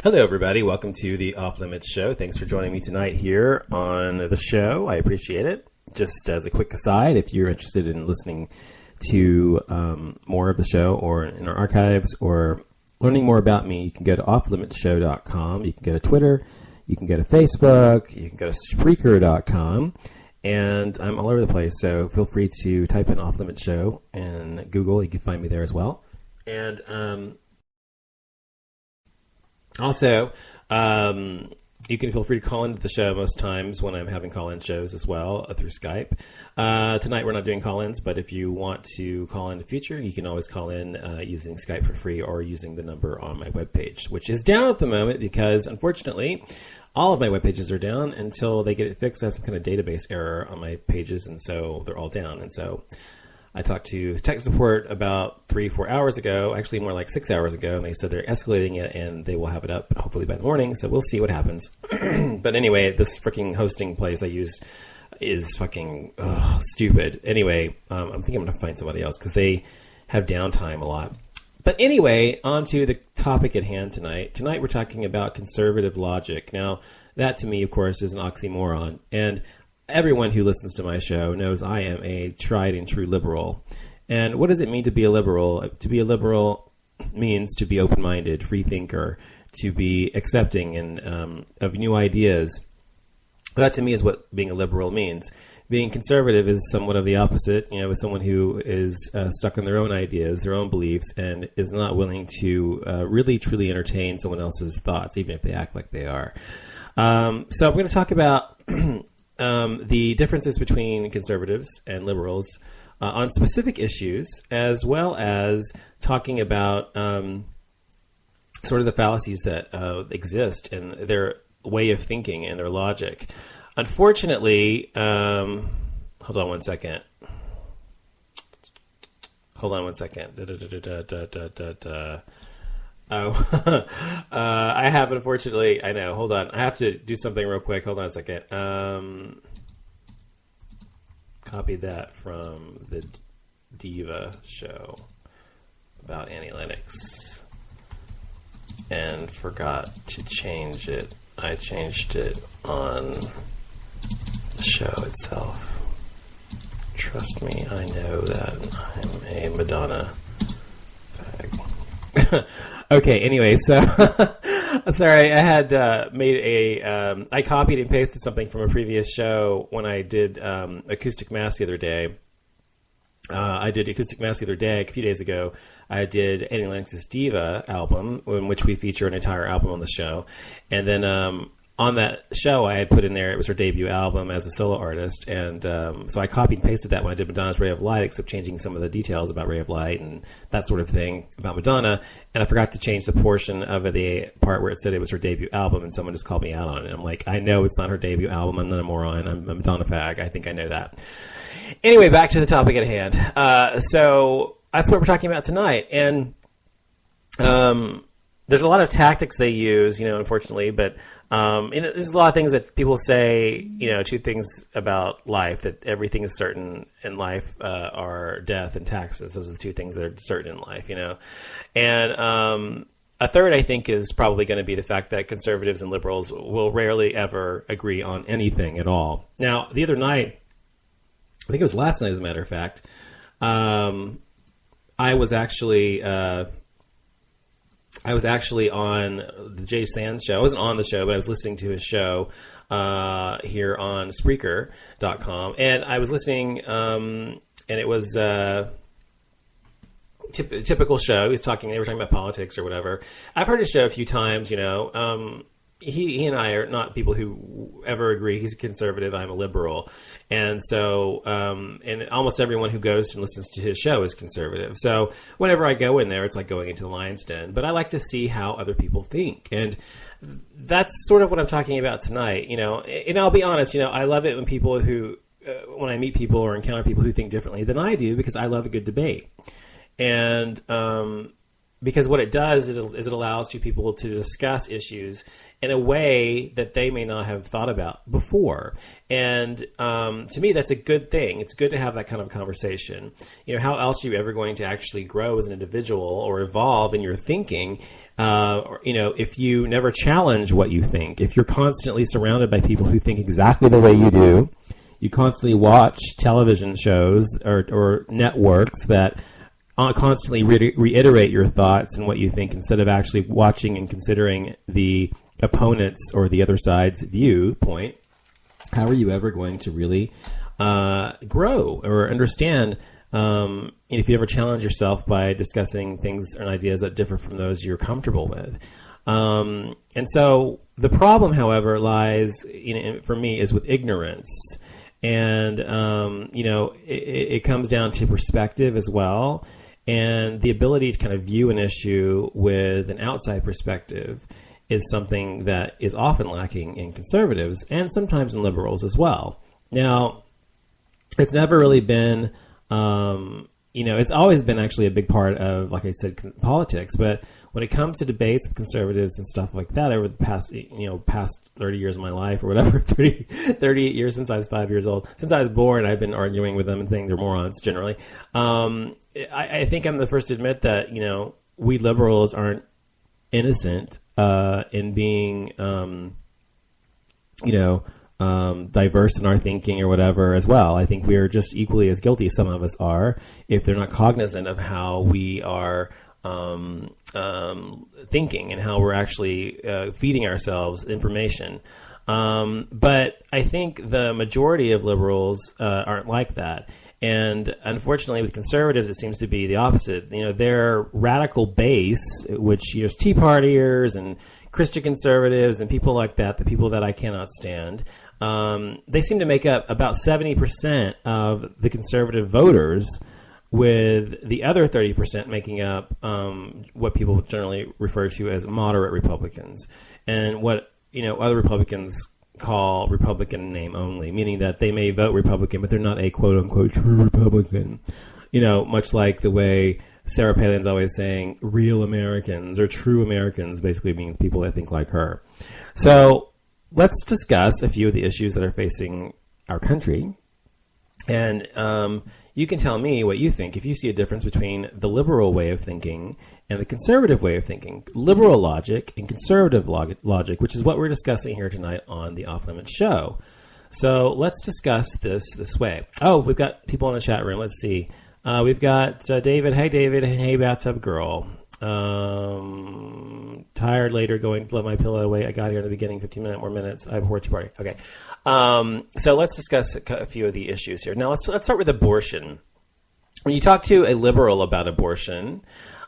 Hello, everybody. Welcome to the Offlimits show. Thanks for joining me tonight here on the show. I appreciate it. Just as a quick aside, if you're interested in listening to more of the show or in our archives or learning more about me, you can go to offlimitsshow.com. You can go to Twitter. You can go to Facebook. You can go to Spreaker.com. And I'm all over the place, so feel free to type in Offlimits Show in Google. You can find me there as well. And also, you can feel free to call into the show most times when I'm having call-in shows as well through Skype. Tonight we're not doing call-ins, but if you want to call in the future, you can always call in using Skype for free or using the number on my webpage, which is down at the moment because, unfortunately, all of my web pages are down until they get it fixed. I have some kind of database error on my pages, and so they're all down. And so I talked to tech support about 3-4 hours ago, actually more like 6 hours ago, and they said they're escalating it and they will have it up hopefully by the morning, so we'll see what happens. But anyway, this freaking hosting place I use is fucking stupid. Anyway, I'm thinking I'm going to find somebody else because they have downtime a lot. But anyway, on to the topic at hand tonight. Tonight we're talking about conservative logic. Now, that to me, of course, is an oxymoron. And everyone who listens to my show knows I am a tried and true liberal. And what does it mean to be a liberal? To be a liberal means to be open-minded, free thinker, to be accepting and of new ideas. That to me is what being a liberal means. Being conservative is somewhat of the opposite, with someone who is stuck in their own ideas, their own beliefs, and is not willing to really, truly entertain someone else's thoughts, even if they act like they are. So I'm going to talk about the differences between conservatives and liberals on specific issues, as well as talking about sort of the fallacies that exist in their way of thinking and their logic. Unfortunately, hold on one second. Oh, I have, unfortunately, I know, hold on. I have to do something real quick. Hold on a second. Copied that from the Diva show about analytics and forgot to change it. I changed it on the show itself. Trust me, I know that I'm a Madonna fag. Okay, anyway, so sorry, I had made I copied and pasted something from a previous show when I did Acoustic Mass the other day. I did Acoustic Mass the other day, a few days ago. I did Annie Lennox's Diva album, in which we feature an entire album on the show. And then on that show, I had put in there, it was her debut album as a solo artist. And so I copied and pasted that when I did Madonna's Ray of Light, except changing some of the details about Ray of Light and that sort of thing about Madonna. And I forgot to change the portion of the part where it said it was her debut album, and someone just called me out on it. I'm like, I know it's not her debut album. I'm not a moron. I'm a Madonna fag. I think I know that. Anyway, back to the topic at hand. So that's what we're talking about tonight. And there's a lot of tactics they use, unfortunately, but there's a lot of things that people say, two things about life, that everything is certain in life are death and taxes. Those are the two things that are certain in life, And a third, I think, is probably going to be the fact that conservatives and liberals will rarely ever agree on anything at all. Now, the other night, I think it was last night, as a matter of fact, I was actually on the Jay Sands show. I wasn't on the show, but I was listening to his show here on Spreaker.com. And I was listening, and it was a typical show. They were talking about politics or whatever. I've heard his show a few times, He and I are not people who ever agree. He's a conservative. I'm a liberal. And so, and almost everyone who goes and listens to his show is conservative. So whenever I go in there, it's like going into the lion's den. But I like to see how other people think. And that's sort of what I'm talking about tonight. And I'll be honest, I love it when people when I meet people or encounter people who think differently than I do, because I love a good debate. And because what it does is it allows two people to discuss issues in a way that they may not have thought about before. And to me, that's a good thing. It's good to have that kind of conversation. How else are you ever going to actually grow as an individual or evolve in your thinking? If you never challenge what you think, if you're constantly surrounded by people who think exactly the way you do, you constantly watch television shows or networks that constantly reiterate your thoughts and what you think instead of actually watching and considering the opponent's or the other side's viewpoint, how are you ever going to really grow or understand if you ever challenge yourself by discussing things and ideas that differ from those you're comfortable with? And so the problem, however, lies, for me, is with ignorance. And, it comes down to perspective as well, and the ability to kind of view an issue with an outside perspective is something that is often lacking in conservatives and sometimes in liberals as well. Now, it's never really been, it's always been actually a big part of, like I said, politics. But when it comes to debates with conservatives and stuff like that over the past 30 years of my life or whatever, 38 years since I was 5 years old, since I was born, I've been arguing with them and saying they're morons generally. I think I'm the first to admit that, we liberals aren't innocent in being, diverse in our thinking or whatever as well. I think we're just equally as guilty, some of us are, if they're not cognizant of how we are thinking and how we're actually feeding ourselves information. But I think the majority of liberals aren't like that. And unfortunately, with conservatives, it seems to be the opposite. Their radical base, which is Tea Partiers and Christian conservatives and people like that, the people that I cannot stand, they seem to make up about 70% of the conservative voters, with the other 30% making up what people generally refer to as moderate Republicans, and what other Republicans call Republican name only, meaning that they may vote Republican, but they're not a quote-unquote true Republican. Much like the way Sarah Palin's always saying real Americans or true Americans basically means people that think like her. So let's discuss a few of the issues that are facing our country. And you can tell me what you think if you see a difference between the liberal way of thinking and the conservative way of thinking. Liberal logic and conservative logic, which is what we're discussing here tonight on the Offlimits show. So let's discuss this way. Oh, we've got people in the chat room. Let's see. We've got David. Hey, David. Hey, bathtub girl. Tired later, going to let my pillow away. I got here in the beginning, 15 more minutes. I have a Tea Party. Okay. So let's discuss a few of the issues here. Now, let's start with abortion. When you talk to a liberal about abortion,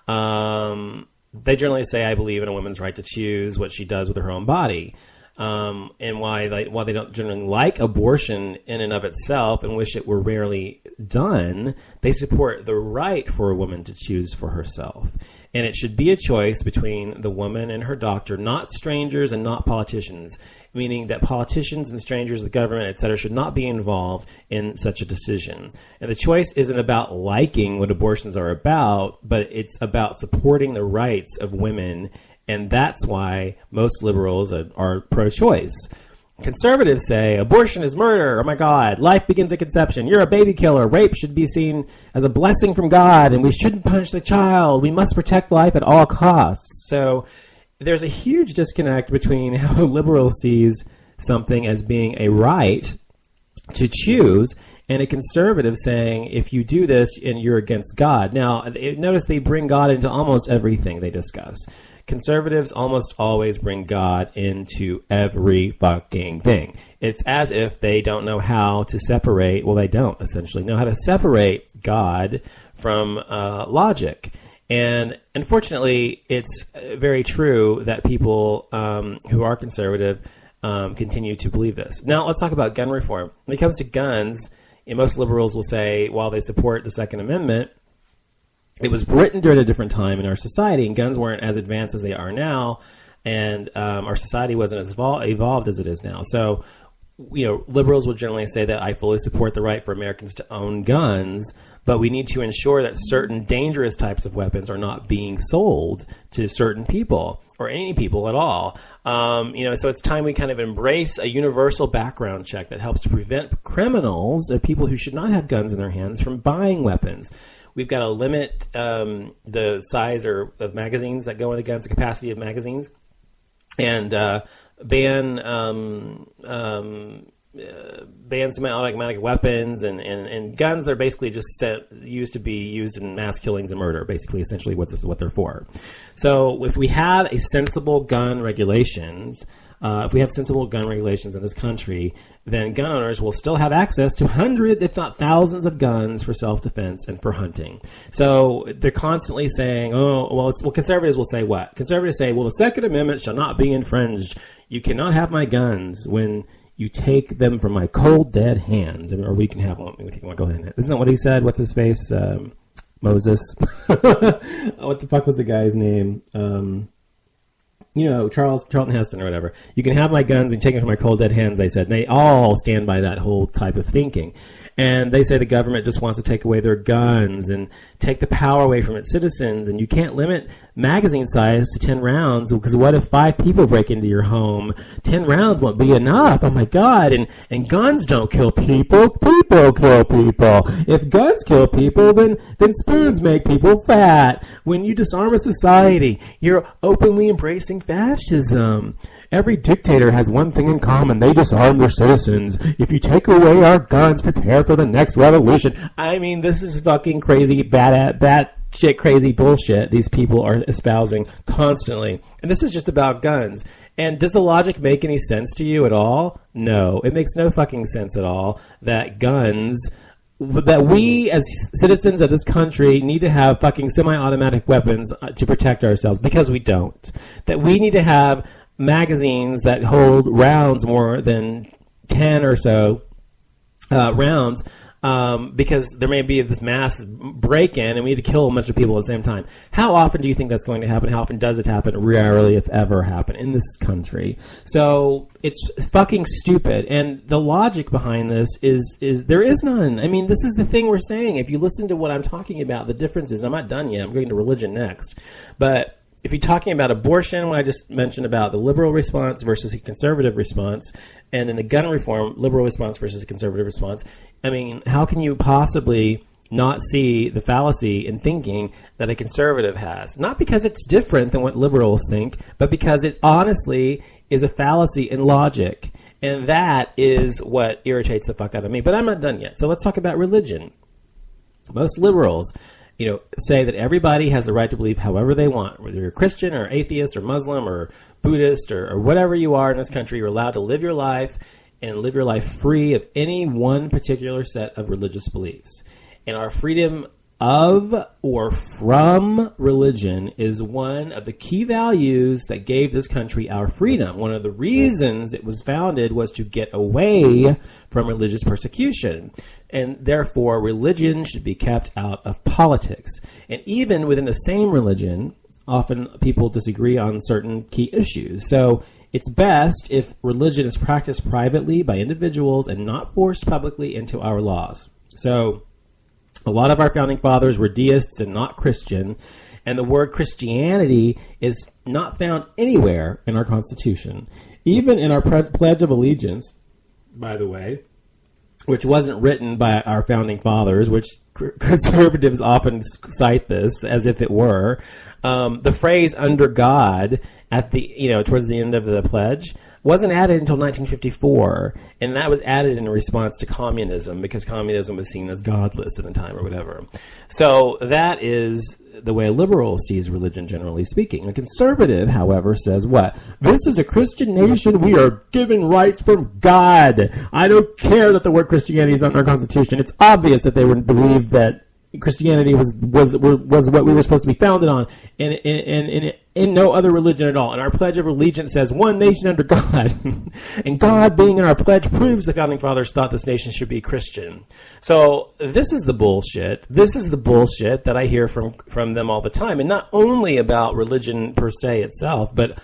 they generally say, I believe in a woman's right to choose what she does with her own body. And while they don't generally like abortion in and of itself and wish it were rarely done, they support the right for a woman to choose for herself. And it should be a choice between the woman and her doctor, not strangers and not politicians, meaning that politicians and strangers, the government, etc., should not be involved in such a decision. And the choice isn't about liking what abortions are about, but it's about supporting the rights of women. And that's why most liberals are pro-choice. Conservatives say abortion is murder. Oh my God, life begins at conception. You're a baby killer. Rape should be seen as a blessing from God, and we shouldn't punish the child. We must protect life at all costs. So there's a huge disconnect between how a liberal sees something as being a right to choose and a conservative saying, if you do this, and you're against God. Now, notice they bring God into almost everything they discuss. Conservatives almost always bring God into every fucking thing. It's as if they don't know how to separate, well, they don't essentially know how to separate God from logic. And unfortunately, it's very true that people who are conservative continue to believe this. Now, let's talk about gun reform. When it comes to guns, most liberals will say, while they support the Second Amendment, it was written during a different time in our society, and guns weren't as advanced as they are now, and our society wasn't as evolved as it is now. So, liberals will generally say that I fully support the right for Americans to own guns, but we need to ensure that certain dangerous types of weapons are not being sold to certain people or any people at all. So it's time we kind of embrace a universal background check that helps to prevent criminals or people who should not have guns in their hands from buying weapons. We've got to limit the size of magazines that go into guns, the capacity of magazines, and ban semi-automatic weapons and guns that are basically just used to be used in mass killings and murder, basically, essentially what they're for. So if we have sensible gun regulations, in this country, then gun owners will still have access to hundreds, if not thousands, of guns for self-defense and for hunting. So they're constantly saying, conservatives will say what? Conservatives say, well, the Second Amendment shall not be infringed. You cannot have my guns when you take them from my cold, dead hands. Or we can have one. We take one. Go ahead. Isn't that what he said? What's his face? Moses. What the fuck was the guy's name? Charlton Heston or whatever. You can have my guns and take them from my cold, dead hands, they said. And they all stand by that whole type of thinking. And they say the government just wants to take away their guns and take the power away from its citizens. And you can't limit magazine size to 10 rounds, because what if 5 people break into your home? 10 rounds won't be enough. Oh, my God. And guns don't kill people. People kill people. If guns kill people, then spoons make people fat. When you disarm a society, you're openly embracing fascism. Every dictator has one thing in common. They disarm their citizens. If you take away our guns, prepare for the next revolution. I mean, this is fucking crazy, bad shit, crazy bullshit these people are espousing constantly. And this is just about guns. And does the logic make any sense to you at all? No. It makes no fucking sense at all that that we as citizens of this country need to have fucking semi-automatic weapons to protect ourselves, because we don't. That we need to have magazines that hold rounds more than 10 or so rounds, because there may be this mass break-in and we need to kill a bunch of people at the same time. How often do you think that's going to happen? How often does it happen? Rarely, if ever, happen in this country. So it's fucking stupid. And the logic behind this is there is none. I mean, this is the thing we're saying. If you listen to what I'm talking about, the difference is, I'm not done yet. I'm going to religion next. But if you're talking about abortion, what I just mentioned about the liberal response versus a conservative response, and then the gun reform, liberal response versus a conservative response, I mean, how can you possibly not see the fallacy in thinking that a conservative has? Not because it's different than what liberals think, but because it honestly is a fallacy in logic. And that is what irritates the fuck out of me. But I'm not done yet. So let's talk about religion. Most liberals, say that everybody has the right to believe however they want. Whether you're Christian or atheist or Muslim or Buddhist or whatever you are in this country, you're allowed to live your life and live your life free of any one particular set of religious beliefs. And our freedom of or from religion is one of the key values that gave this country our freedom. One of the reasons it was founded was to get away from religious persecution. And therefore, religion should be kept out of politics. And even within the same religion, often people disagree on certain key issues. So it's best if religion is practiced privately by individuals and not forced publicly into our laws. So a lot of our founding fathers were deists and not Christian, and the word Christianity is not found anywhere in our Constitution. Even in our Pledge of Allegiance, by the way, which wasn't written by our founding fathers, which conservatives often cite this as if it were, the phrase "under God" at the towards the end of the pledge wasn't added until 1954, and that was added in response to communism, because communism was seen as godless at the time or whatever. So that is the way a liberal sees religion, generally speaking. A conservative, however, says what? This is a Christian nation. We are given rights from God. I don't care that the word Christianity is not in our Constitution. It's obvious that they would believe that Christianity was what we were supposed to be founded on, and in no other religion at all. And our Pledge of Allegiance says one nation under God. And God being in our pledge proves the founding fathers thought this nation should be Christian. So this is the bullshit. This is the bullshit that I hear from them all the time. And not only about religion per se itself, but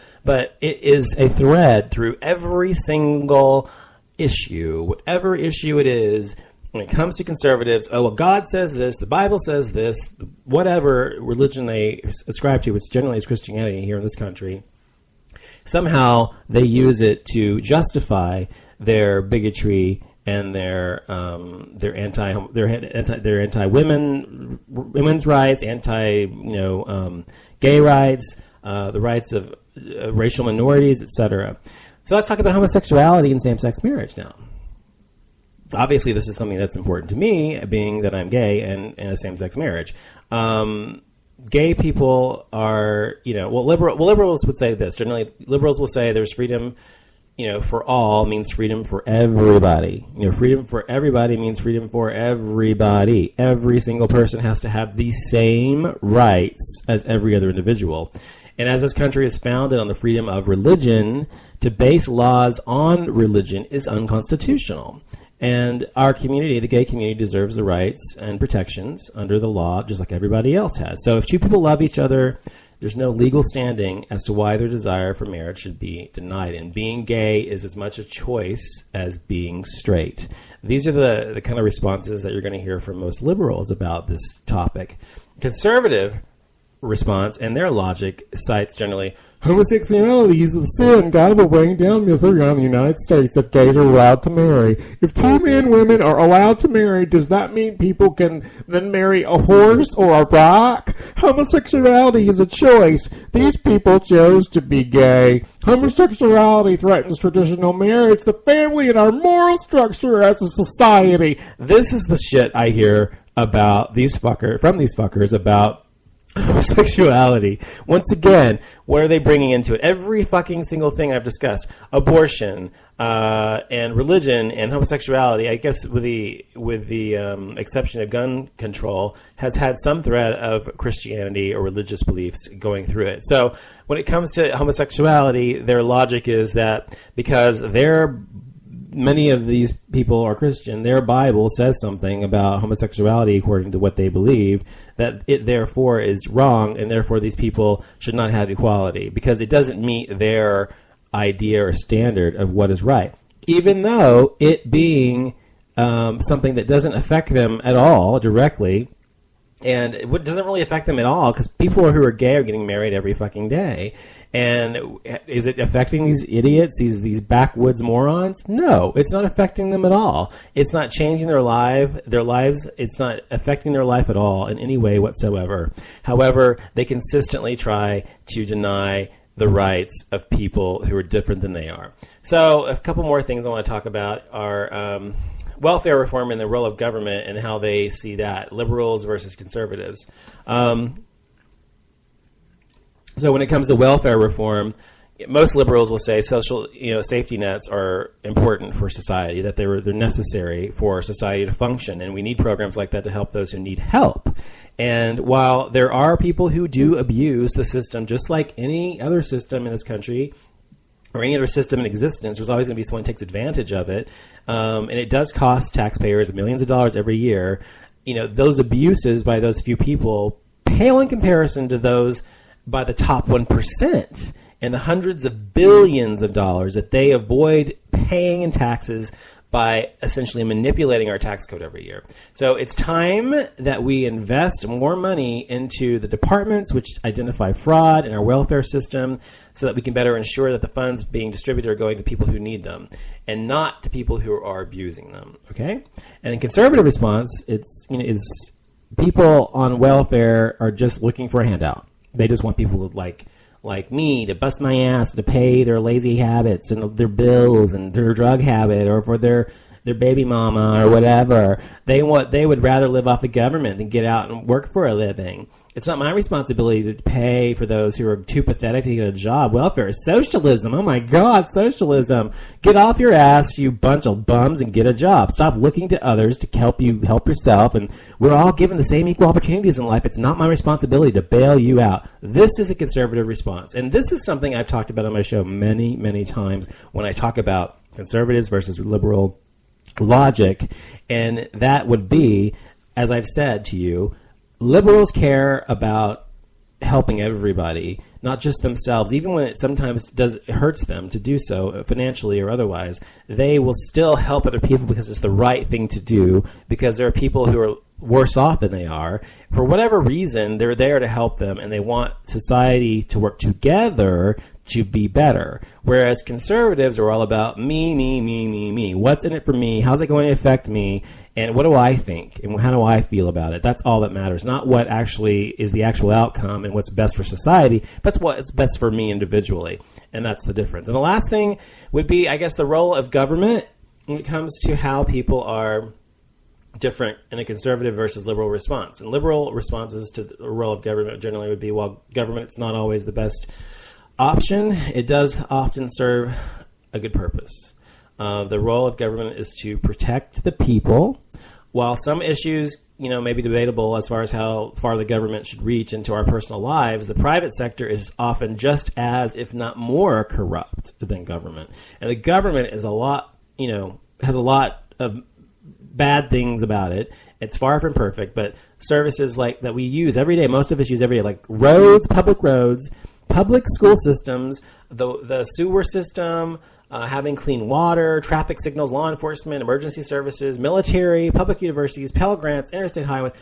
it is a thread through every single issue. Whatever issue it is, when it comes to conservatives, oh, well, God says this, the Bible says this, whatever religion they ascribe to, which generally is Christianity here in this country, somehow they use it to justify their bigotry and their anti women's rights, gay rights, the rights of racial minorities, etc. So let's talk about homosexuality and same-sex marriage now. Obviously, this is something that's important to me, being that I'm gay and in a same-sex marriage. Gay people are, liberals would say this. Generally, liberals will say there's freedom, for all means freedom for everybody. Freedom for everybody means freedom for everybody. Every single person has to have the same rights as every other individual. And as this country is founded on the freedom of religion, to base laws on religion is unconstitutional. And our community, the gay community, deserves the rights and protections under the law, just like everybody else has. So if two people love each other, there's no legal standing as to why their desire for marriage should be denied. And being gay is as much a choice as being straight. These are the kind of responses that you're going to hear from most liberals about this topic. Conservative response and their logic cites generally, homosexuality is a sin. God will bring down misery on the United States if gays are allowed to marry. If two women are allowed to marry, does that mean people can then marry a horse or a rock? Homosexuality is a choice. These people chose to be gay. Homosexuality threatens traditional marriage, the family, and our moral structure as a society. This is the shit I hear about these fuckers about homosexuality. Once again, what are they bringing into it? Every fucking single thing I've discussed, abortion, and religion and homosexuality, I guess with the exception of gun control, has had some thread of Christianity or religious beliefs going through it. So when it comes to homosexuality, their logic is that because many of these people are Christian, their Bible says something about homosexuality according to what they believe, that it therefore is wrong, and therefore these people should not have equality because it doesn't meet their idea or standard of what is right. Even though it being something that doesn't affect them at all directly, and it doesn't really affect them at all because people who are gay are getting married every fucking day. And is it affecting these idiots, these backwoods morons? No, it's not affecting them at all. It's not changing their lives. It's not affecting their life at all in any way whatsoever. However, they consistently try to deny the rights of people who are different than they are. So a couple more things I want to talk about are welfare reform and the role of government and how they see that, liberals versus conservatives. So when it comes to welfare reform, most liberals will say social, safety nets are important for society, that they're necessary for society to function, and we need programs like that to help those who need help. And while there are people who do abuse the system, just like any other system in this country, or any other system in existence, there's always going to be someone who takes advantage of it. And it does cost taxpayers millions of dollars every year. Those abuses by those few people pale in comparison to those by the top 1% and the hundreds of billions of dollars that they avoid paying in taxes by essentially manipulating our tax code every year. So it's time that we invest more money into the departments which identify fraud in our welfare system so that we can better ensure that the funds being distributed are going to people who need them and not to people who are abusing them. Okay? And in conservative response, is people on welfare are just looking for a handout. They just want people like me to bust my ass to pay their lazy habits and their bills and their drug habit or for their baby mama or whatever. They would rather live off the government than get out and work for a living. It's not my responsibility to pay for those who are too pathetic to get a job. Welfare is socialism. Oh my God, socialism. Get off your ass, you bunch of bums, and get a job. Stop looking to others to help yourself. And we're all given the same equal opportunities in life. It's not my responsibility to bail you out. This is a conservative response. And this is something I've talked about on my show many, many times when I talk about conservatives versus liberal logic. And that would be, as I've said to you, liberals care about helping everybody, not just themselves, even when it sometimes hurts them to do so financially or otherwise, they will still help other people because it's the right thing to do, because there are people who are worse off than they are. For whatever reason, they're there to help them, and they want society to work together to be better. Whereas conservatives are all about me, me, me, me, me. What's in it for me? How's it going to affect me? And what do I think? And how do I feel about it? That's all that matters. Not what actually is the actual outcome and what's best for society, but what's best for me individually. And that's the difference. And the last thing would be, I guess, the role of government when it comes to how people are different in a conservative versus liberal response. And liberal responses to the role of government generally would be, well, government's not always the best option. It does often serve a good purpose. The role of government is to protect the people. While some issues, may be debatable as far as how far the government should reach into our personal lives, the private sector is often just as, if not more, corrupt than government. And the government is has a lot of bad things about it. It's far from perfect, but services like that we use every day, most of us use every day, like roads, public school systems, the sewer system, having clean water, traffic signals, law enforcement, emergency services, military, public universities, Pell Grants, interstate highways,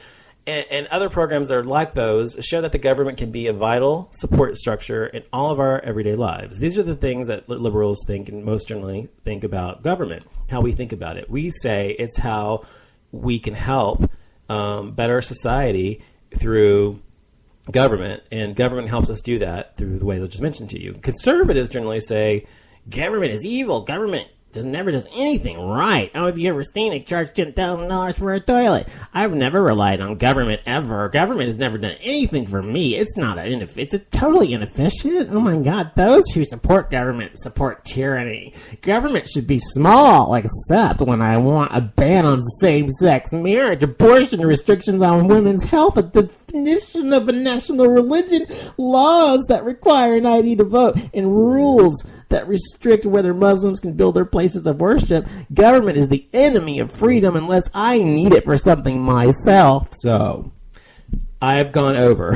and other programs that are like those show that the government can be a vital support structure in all of our everyday lives. These are the things that liberals think and most generally think about government, how we think about it. We say it's how we can help better society through government, and government helps us do that through the ways I just mentioned to you. Conservatives generally say government is evil. Government never does anything right. Oh, have you ever seen it charge $10,000 for a toilet? I've never relied on government ever. Government has never done anything for me. It's totally inefficient. Oh my God, those who support government support tyranny. Government should be small, except when I want a ban on same-sex marriage, abortion, restrictions on women's health, a definition of a national religion, laws that require an ID to vote, and rules that restrict whether Muslims can build their places of worship. Government is the enemy of freedom unless I need it for something myself. So, I've gone over.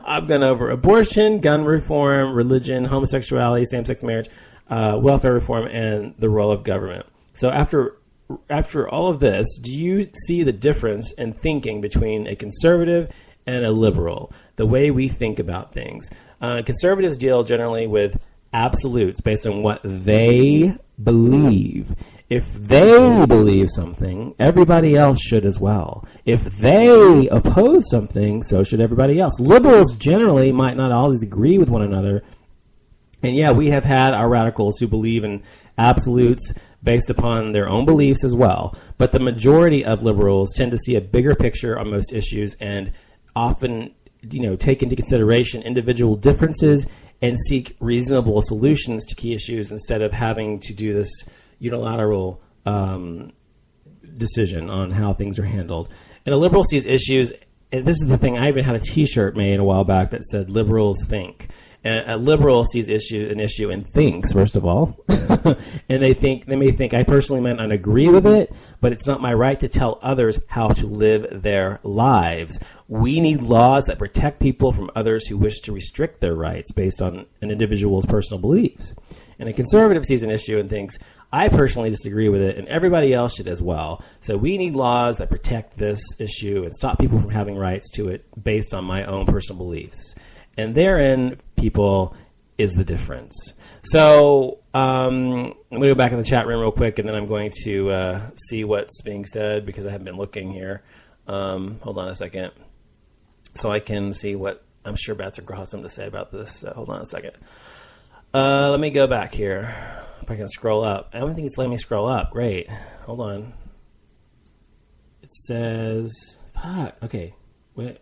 I've gone over abortion, gun reform, religion, homosexuality, same-sex marriage, welfare reform, and the role of government. So after all of this, do you see the difference in thinking between a conservative and a liberal? The way we think about things. Conservatives deal generally with absolutes based on what they believe. If they believe something, everybody else should as well. If they oppose something, so should everybody else. Liberals generally might not always agree with one another. And yeah, we have had our radicals who believe in absolutes based upon their own beliefs as well. But the majority of liberals tend to see a bigger picture on most issues and often, take into consideration individual differences and seek reasonable solutions to key issues instead of having to do this unilateral decision on how things are handled. And a liberal sees issues, and this is the thing, I even had a t-shirt made a while back that said, liberals think. And a liberal sees an issue and thinks, first of all. And they may think, I personally might not agree with it, but it's not my right to tell others how to live their lives. We need laws that protect people from others who wish to restrict their rights based on an individual's personal beliefs. And a conservative sees an issue and thinks, I personally disagree with it, and everybody else should as well. So we need laws that protect this issue and stop people from having rights to it based on my own personal beliefs. And therein, people, is the difference. So I'm going to go back in the chat room real quick, and then I'm going to see what's being said because I haven't been looking here. Hold on a second. So I can see what I'm sure Bats are awesome to say about this. Hold on a second. Let me go back here. If I can scroll up. I don't think it's letting me scroll up. Great. Hold on. It says... Fuck. Okay. Wait.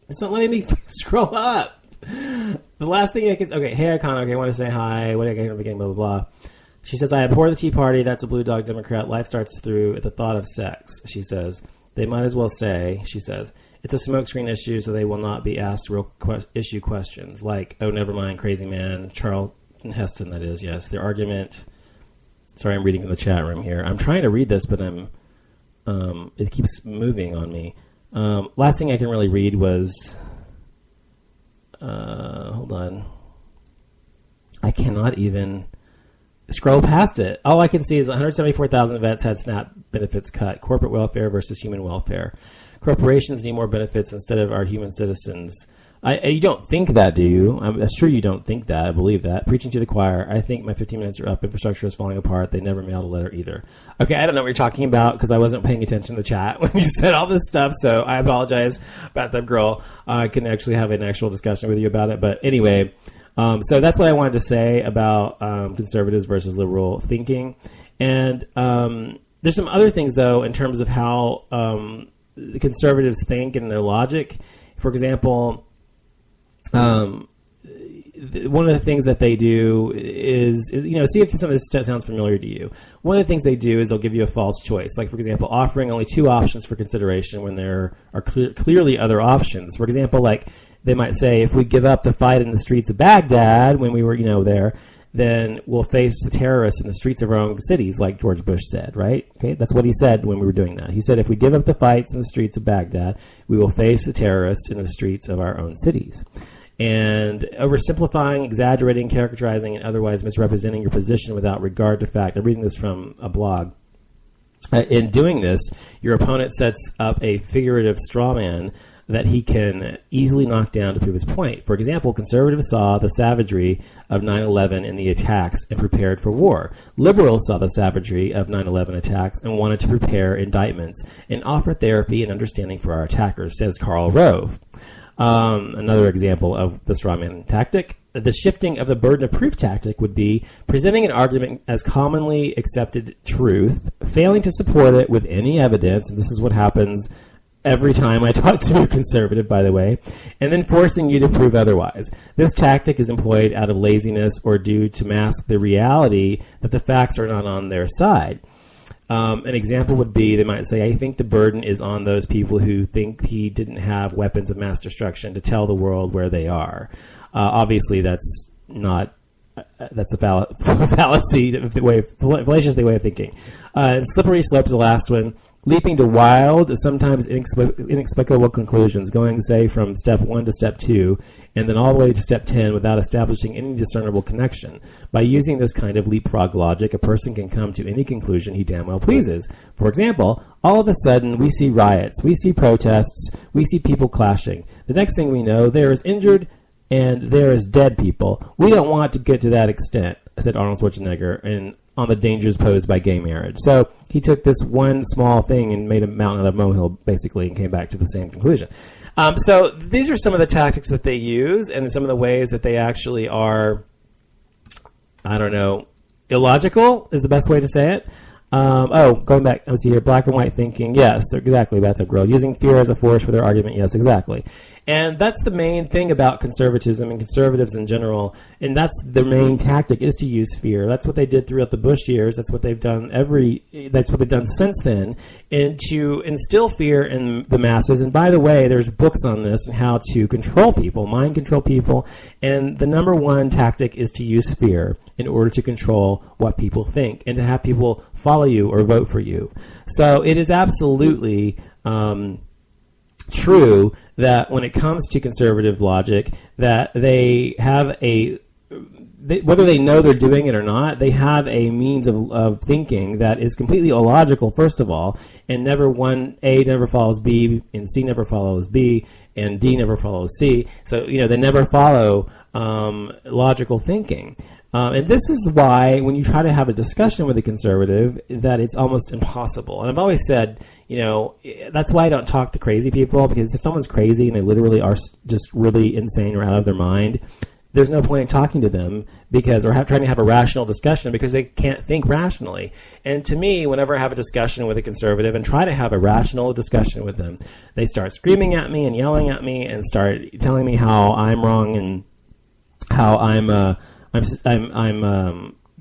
It's not letting me scroll up. The last thing I can... Okay, hey, Icon. Okay, I want to say hi. What did I get? Blah, blah, blah. She says, I abhor the Tea Party. That's a blue dog Democrat. Life starts through the thought of sex, she says. They might as well say, she says, it's a smokescreen issue, so they will not be asked real issue questions. Like, oh, never mind, crazy man. Charlton Heston, that is, yes. Their argument... Sorry, I'm reading from the chat room here. I'm trying to read this, but it keeps moving on me. Last thing I can really read was... Hold on. I cannot even scroll past it. All I can see is 174,000 vets had SNAP benefits cut. Corporate welfare versus human welfare. Corporations need more benefits instead of our human citizens. You don't think that, do you? I'm sure you don't think that. I believe that. Preaching to the choir. I think my 15 minutes are up. Infrastructure is falling apart. They never mailed a letter either. Okay, I don't know what you're talking about because I wasn't paying attention to the chat when you said all this stuff, so I apologize about that, girl. I can actually have an actual discussion with you about it. But anyway, so that's what I wanted to say about conservatives versus liberal thinking. And there's some other things, though, in terms of how the conservatives think and their logic. For example, one of the things that they do is, see if some of this sounds familiar to you. One of the things they do is they'll give you a false choice. Like, for example, offering only two options for consideration when there are clearly other options. For example, like they might say, if we give up the fight in the streets of Baghdad when we were, there, then we'll face the terrorists in the streets of our own cities, like George Bush said, right? Okay, that's what he said when we were doing that. He said, if we give up the fights in the streets of Baghdad, we will face the terrorists in the streets of our own cities. And oversimplifying, exaggerating, characterizing, and otherwise misrepresenting your position without regard to fact. I'm reading this from a blog. In doing this, your opponent sets up a figurative straw man that he can easily knock down to prove his point. For example, conservatives saw the savagery of 9/11 in the attacks and prepared for war. Liberals saw the savagery of 9/11 attacks and wanted to prepare indictments and offer therapy and understanding for our attackers, says Karl Rove. Another example of the strawman tactic. The shifting of the burden of proof tactic would be presenting an argument as commonly accepted truth, failing to support it with any evidence, and this is what happens every time I talk to a conservative, by the way, and then forcing you to prove otherwise. This tactic is employed out of laziness or due to mask the reality that the facts are not on their side. An example would be, they might say, I think the burden is on those people who think he didn't have weapons of mass destruction to tell the world where they are. Obviously, that's a fallacy, fallacious way of thinking. Slippery slope is the last one. Leaping to wild, sometimes inexplicable conclusions, going, say, from step 1 to step 2, and then all the way to step 10 without establishing any discernible connection. By using this kind of leapfrog logic, a person can come to any conclusion he damn well pleases. For example, all of a sudden, we see riots, we see protests, we see people clashing. The next thing we know, there is injured and there is dead people. We don't want to get to that extent, said Arnold Schwarzenegger, and on the dangers posed by gay marriage. So he took this one small thing and made a mountain out of a molehill, basically, and came back to the same conclusion. So these are some of the tactics that they use and some of the ways that they actually are, illogical is the best way to say it. Going back, let's see here, black and white thinking. Yes, exactly, Bathtub Girl. Using fear as a force for their argument. Yes, exactly. And that's the main thing about conservatism and conservatives in general. And that's their main tactic, is to use fear. That's what they did throughout the Bush years. That's what they've done that's what they've done since then. And to instill fear in the masses. And by the way, there's books on this and how to control people, mind control people. And the number one tactic is to use fear in order to control what people think and to have people follow you or vote for you. So it is absolutely true that when it comes to conservative logic, that they have whether they know they're doing it or not, they have a means of thinking that is completely illogical, first of all, and A never follows B, and C never follows B, and D never follows C. So, they never follow logical thinking. And this is why, when you try to have a discussion with a conservative, that it's almost impossible. And I've always said, that's why I don't talk to crazy people, because if someone's crazy and they literally are just really insane or out of their mind, there's no point in talking to them or trying to have a rational discussion because they can't think rationally. And to me, whenever I have a discussion with a conservative and try to have a rational discussion with them, they start screaming at me and yelling at me and start telling me how I'm wrong and how I'm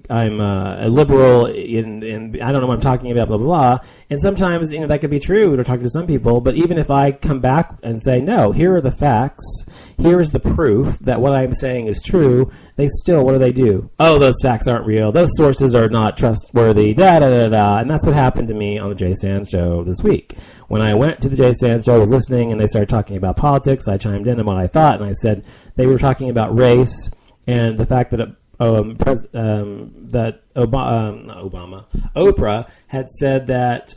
a liberal in I don't know what I'm talking about, blah, blah, blah. And sometimes, that could be true. We're talking to some people. But even if I come back and say, no, here are the facts, here is the proof that what I'm saying is true, they still, what do? Oh, those facts aren't real. Those sources are not trustworthy, da-da-da-da. And that's what happened to me on the Jay Sands show this week. When I went to the Jay Sands show, I was listening, and they started talking about politics. I chimed in on what I thought, and I said they were talking about race and the fact that Oprah had said that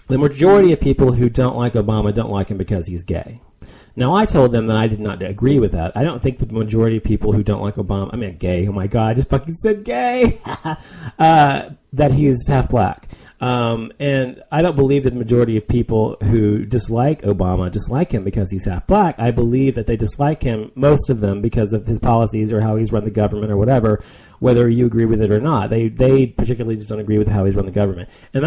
the majority of people who don't like Obama don't like him because he's gay. Now, I told them that I did not agree with that. I don't think the majority of people who don't like Obama, I mean, gay, oh my God, I just fucking said gay, that he's half black. And I don't believe that the majority of people who dislike Obama dislike him because he's half black. I believe that they dislike him, most of them, because of his policies or how he's run the government or whatever, whether you agree with it or not. They particularly just don't agree with how he's run the government. And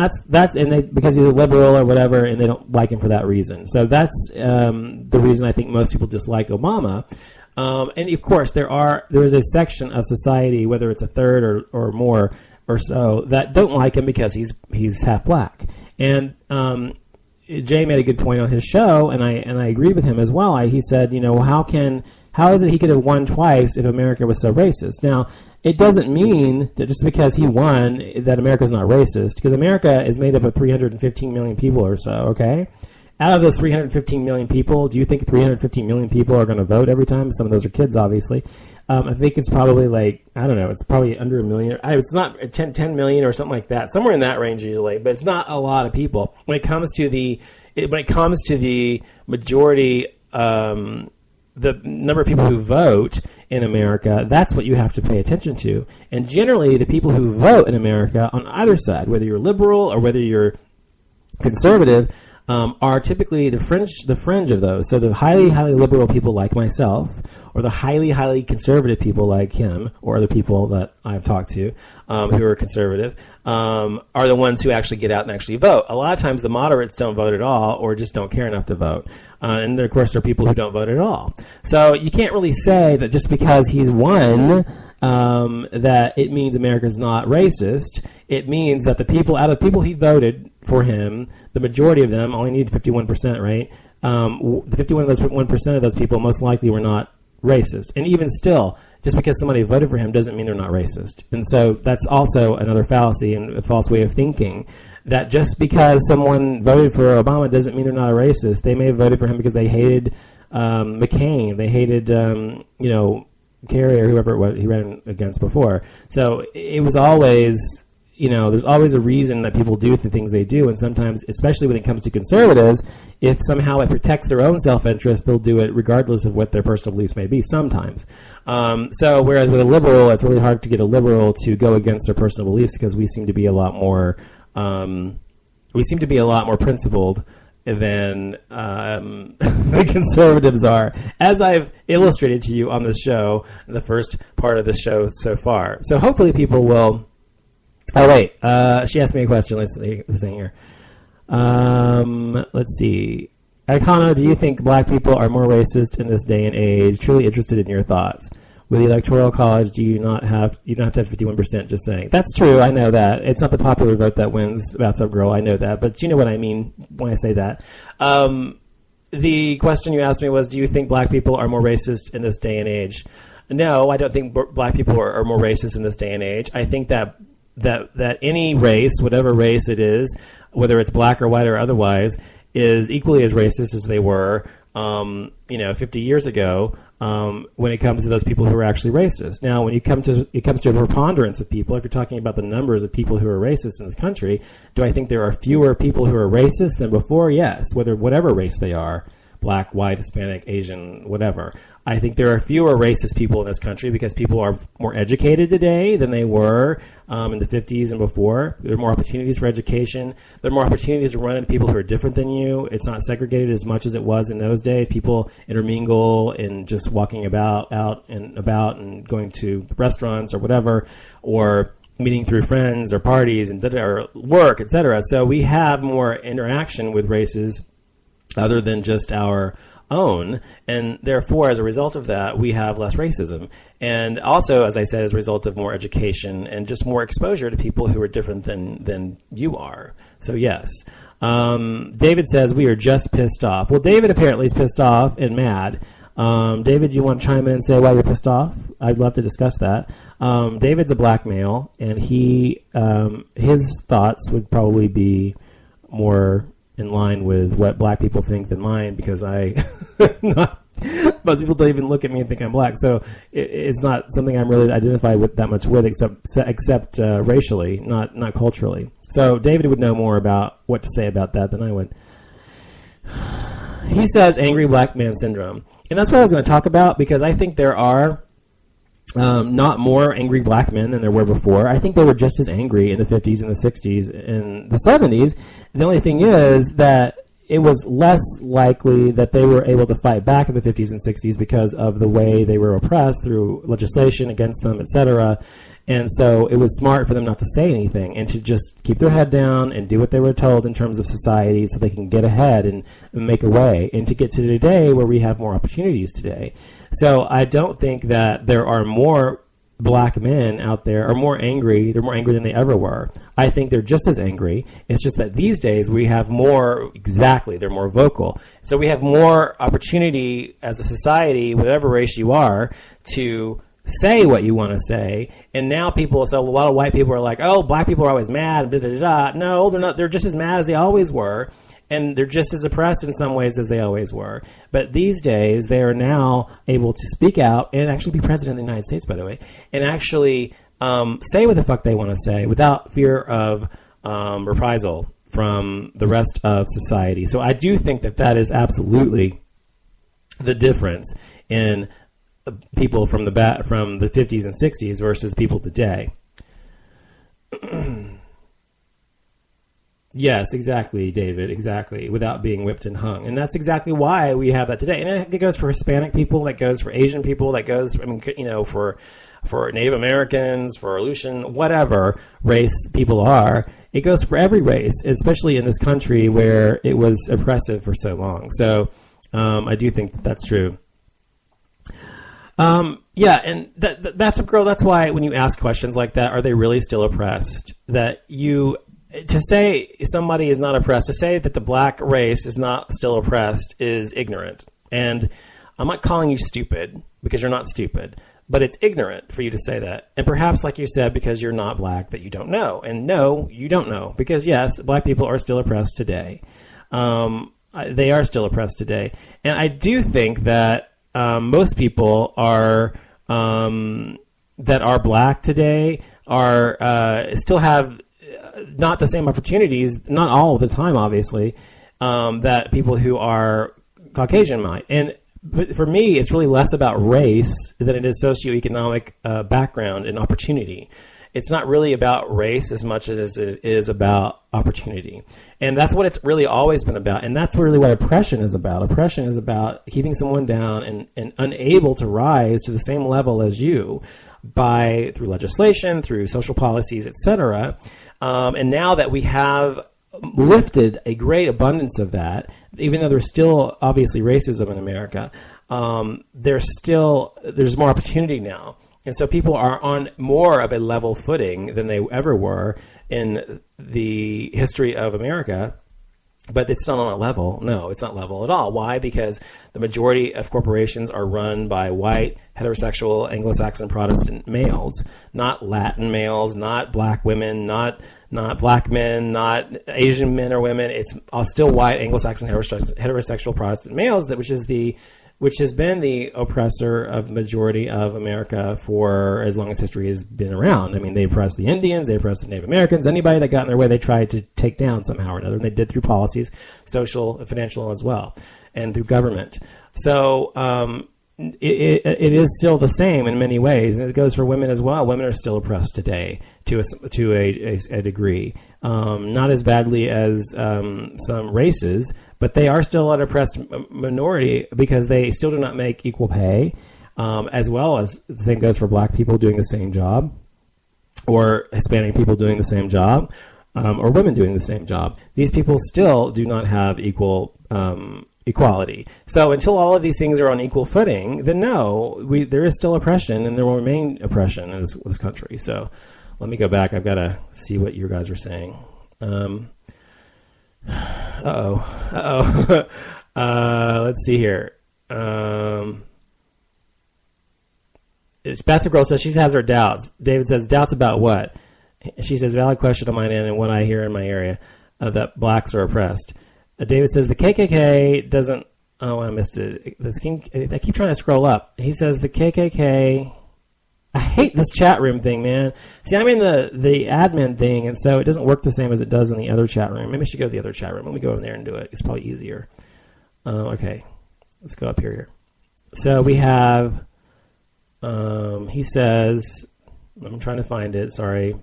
because he's a liberal or whatever, and they don't like him for that reason. So that's the reason I think most people dislike Obama. And of course, there is a section of society, whether it's a third or more or so, that don't like him because he's half black. And Jay made a good point on his show, and I agree with him as well. He said, how is it he could have won twice if America was so racist? Now, it doesn't mean that just because he won that America's not racist, because America is made up of 315 million people or so, okay? Out of those 315 million people, do you think 315 million people are going to vote every time? Some of those are kids, obviously. I think it's probably it's probably under a million. It's not 10 million or something like that, somewhere in that range usually, but it's not a lot of people. When it comes to the majority, the number of people who vote in America, that's what you have to pay attention to. And generally, the people who vote in America on either side, whether you're liberal or whether you're conservative, are typically the fringe of those. So the highly, highly liberal people like myself, or the highly, highly conservative people like him, or other people that I've talked to who are conservative, are the ones who actually get out and actually vote. A lot of times the moderates don't vote at all, or just don't care enough to vote. And there, of course, there are people who don't vote at all. So you can't really say that just because he's won, that it means America's not racist. It means that out of people he voted for him, the majority of them only needed 51%, right? The 51% of those people most likely were not racist. And even still, just because somebody voted for him doesn't mean they're not racist. And so that's also another fallacy and a false way of thinking, that just because someone voted for Obama doesn't mean they're not a racist. They may have voted for him because they hated McCain. They hated, Kerry or whoever it was he ran against before. So it was always, there's always a reason that people do the things they do. And sometimes, especially when it comes to conservatives, if somehow it protects their own self-interest, they'll do it regardless of what their personal beliefs may be sometimes. So whereas with a liberal, it's really hard to get a liberal to go against their personal beliefs, because we seem to be a lot more principled than the conservatives are, as I've illustrated to you on this show, in the first part of the show so far. So hopefully people will... Oh, wait. She asked me a question. Let's see who's in here. Let's see. Icona, do you think black people are more racist in this day and age? Truly interested in your thoughts. With the Electoral College, you don't have to have 51%, just saying. That's true, I know that. It's not the popular vote that wins Bathtub Girl, I know that. But you know what I mean when I say that. The question you asked me was, do you think black people are more racist in this day and age? No, I don't think black people are more racist in this day and age. I think that any race, whatever race it is, whether it's black or white or otherwise, is equally as racist as they were 50 years ago, when it comes to those people who are actually racist. Now, when it comes to the preponderance of people, if you're talking about the numbers of people who are racist in this country, do I think there are fewer people who are racist than before? Yes, whatever race they are, black, white, Hispanic, Asian, whatever. I think there are fewer racist people in this country because people are more educated today than they were in the 50s and before. There are more opportunities for education. There are more opportunities to run into people who are different than you. It's not segregated as much as it was in those days. People intermingle and just walking out and about and going to restaurants or whatever, or meeting through friends or parties and or work, etc. So we have more interaction with races other than just our own. And therefore, as a result of that, we have less racism. And also, as I said, as a result of more education and just more exposure to people who are different than you are. So, yes. David says, we are just pissed off. Well, David apparently is pissed off and mad. David, you want to chime in and say why you're pissed off? I'd love to discuss that. David's a black male, and his thoughts would probably be more in line with what black people think than mine, because most people don't even look at me and think I'm black. So it's not something I'm really identified with that much with, except racially, not culturally. So David would know more about what to say about that than I would. He says angry black man syndrome. And that's what I was going to talk about, because I think there are not more angry black men than there were before. I think they were just as angry in the 50s and the 60s and the 70s. The only thing is that it was less likely that they were able to fight back in the 50s and 60s because of the way they were oppressed through legislation against them, etc. And so it was smart for them not to say anything and to just keep their head down and do what they were told in terms of society so they can get ahead and make a way, and to get to today where we have more opportunities today. So I don't think that there are more black men out there are more angry. They're more angry than they ever were. I think they're just as angry. It's just that these days we have more, exactly, they're more vocal. So we have more opportunity as a society, whatever race you are, to say what you want to say. And now people, so a lot of white people are like, oh, black people are always mad, blah, blah, blah. No, they're not. They're just as mad as they always were. And they're just as oppressed in some ways as they always were. But these days, they are now able to speak out and actually be president of the United States, by the way, and actually say what the fuck they want to say without fear of reprisal from the rest of society. So I do think that that is absolutely the difference in people from the 50s and 60s versus people today. Yes, exactly, David, exactly, without being whipped and hung. And that's exactly why we have that today. And it goes for Hispanic people, that goes for Asian people, that goes, for Native Americans, for Aleutian, whatever race people are. It goes for every race, especially in this country where it was oppressive for so long. So I do think that that's true. Yeah, and that's why when you ask questions like that, are they really still oppressed? To say somebody is not oppressed, to say that the black race is not still oppressed is ignorant. And I'm not calling you stupid, because you're not stupid, but it's ignorant for you to say that. And perhaps, like you said, because you're not black, that you don't know. And no, you don't know, because yes, black people are still oppressed today. They are still oppressed today. And I do think that most people that are black today still have not the same opportunities, not all the time, obviously, that people who are Caucasian might. But for me, it's really less about race than it is socioeconomic background and opportunity. It's not really about race as much as it is about opportunity. And that's what it's really always been about. And that's really what oppression is about. Oppression is about keeping someone down and unable to rise to the same level as you through legislation, through social policies, etc. And now that we have lifted a great abundance of that, even though there's still obviously racism in America, there's more opportunity now. And so people are on more of a level footing than they ever were in the history of America. But it's not on a level. No, it's not level at all. Why? Because the majority of corporations are run by white, heterosexual, Anglo-Saxon Protestant males, not Latin males, not black women, not black men, not Asian men or women. It's still white, Anglo-Saxon, heterosexual Protestant males, which has been the oppressor of the majority of America for as long as history has been around. I mean, they oppressed the Indians, they oppressed the Native Americans, anybody that got in their way, they tried to take down somehow or another, and they did through policies, social and financial as well, and through government. So it is still the same in many ways, and it goes for women as well. Women are still oppressed today to a degree, not as badly as some races, but they are still an oppressed minority because they still do not make equal pay, as well as the same goes for black people doing the same job, or Hispanic people doing the same job, or women doing the same job. These people still do not have equal equality. So until all of these things are on equal footing, then no, there is still oppression, and there will remain oppression in this country. So let me go back. I've got to see what you guys are saying. Let's see here. Bathtub Girl says she has her doubts. David says, doubts about what? She says, valid question on my end and what I hear in my area, that blacks are oppressed. David says, the KKK doesn't... Oh, I missed it. I keep trying to scroll up. He says, the KKK... I hate this chat room thing, man. See, I'm in the admin thing, and so it doesn't work the same as it does in the other chat room. Maybe I should go to the other chat room. Let me go in there and do it. It's probably easier. Okay. Let's go up here. So we have... he says... I'm trying to find it. Sorry.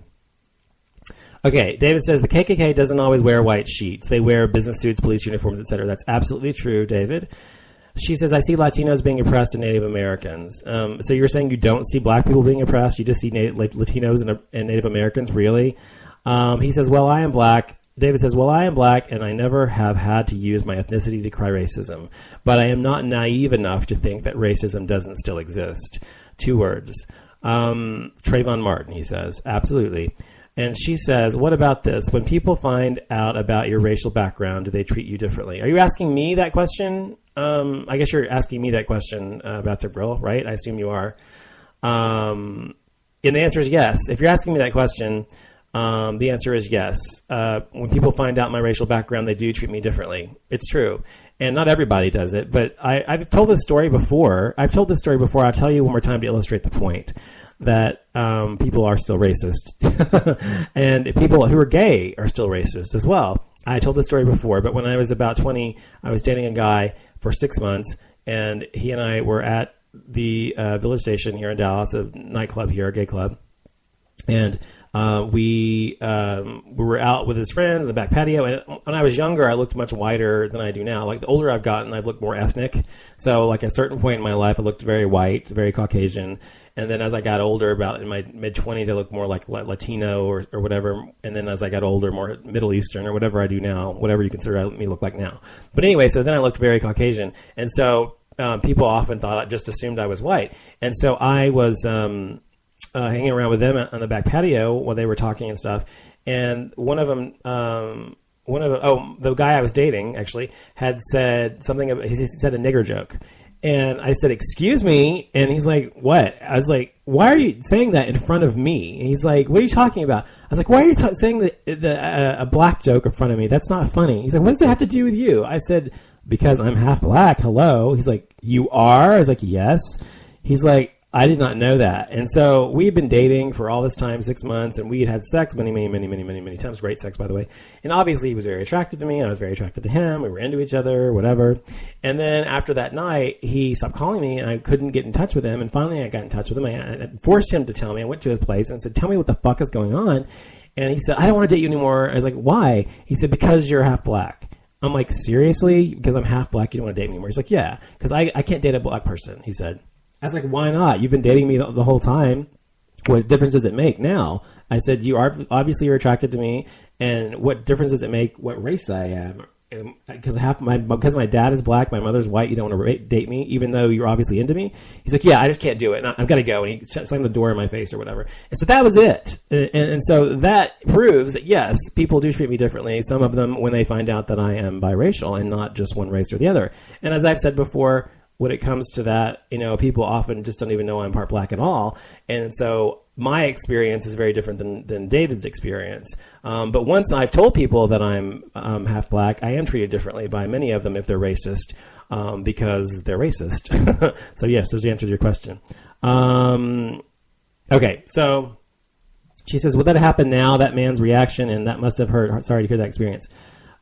Okay, David says the KKK doesn't always wear white sheets. They wear business suits, police uniforms, etc. That's absolutely true, David. She says, I see Latinos being oppressed and Native Americans. So you're saying you don't see black people being oppressed? You just see Latinos and Native Americans? Really? He says, well, I am black. David says, well, I am black, and I never have had to use my ethnicity to cry racism. But I am not naive enough to think that racism doesn't still exist. 2 words. Trayvon Martin, he says. Absolutely. And she says, what about this? When people find out about your racial background, do they treat you differently? Are you asking me that question? I guess you're asking me that question about the grill, right? I assume you are. And the answer is yes. If you're asking me that question, the answer is yes. When people find out my racial background, they do treat me differently. It's true. And not everybody does it. But I've told this story before. I'll tell you one more time to illustrate the point. That people are still racist. And people who are gay are still racist as well. I told this story before, but when I was about 20, I was dating a guy for 6 months, and he and I were at the Village Station here in Dallas, a nightclub here, a gay club. And we were out with his friends in the back patio. And when I was younger, I looked much whiter than I do now. Like, the older I've gotten, I've looked more ethnic. So, like, at a certain point in my life, I looked very white, very Caucasian. And then as I got older, about in my mid-20s, I looked more like Latino or whatever. And then as I got older, more Middle Eastern or whatever I do now, whatever you consider me look like now. But anyway, so then I looked very Caucasian. And so people often just assumed I was white. And so I was hanging around with them on the back patio while they were talking and stuff. And one of them, the guy I was dating, actually, had said something, he said a nigger joke. And I said, excuse me. And he's like, what? I was like, why are you saying that in front of me? And he's like, what are you talking about? I was like, why are you saying a black joke in front of me? That's not funny. He's like, what does it have to do with you? I said, because I'm half black. Hello. He's like, you are? I was like, yes. He's like, I did not know that. And so we had been dating for all this time, 6 months, and we had had sex many times. Great sex, by the way. And obviously he was very attracted to me, and I was very attracted to him. We were into each other, whatever. And then after that night, he stopped calling me, and I couldn't get in touch with him. And finally I got in touch with him. I forced him to tell me. I went to his place and said, tell me what the fuck is going on. And he said, I don't want to date you anymore. I was like, why? He said, because you're half black. I'm like, seriously? Because I'm half black, you don't want to date me anymore? He's like, yeah, because I can't date a black person, he said. I was like, why not? You've been dating me the whole time. What difference does it make now? I said, obviously you're attracted to me, and what difference does it make what race I am? Because my dad is black, my mother's white, you don't want to date me, even though you're obviously into me? He's like, yeah, I just can't do it. And I've got to go. And he slammed the door in my face or whatever. And so that was it. And so that proves that, yes, people do treat me differently. Some of them when they find out that I am biracial and not just one race or the other. And as I've said before, when it comes to that, people often just don't even know I'm part black at all. And so my experience is very different than David's experience. But once I've told people that I'm half black, I am treated differently by many of them if they're racist, because they're racist. So yes, there's the answer to your question. Okay, so she says, would that happen now, that man's reaction, and that must have hurt. Sorry to hear that experience.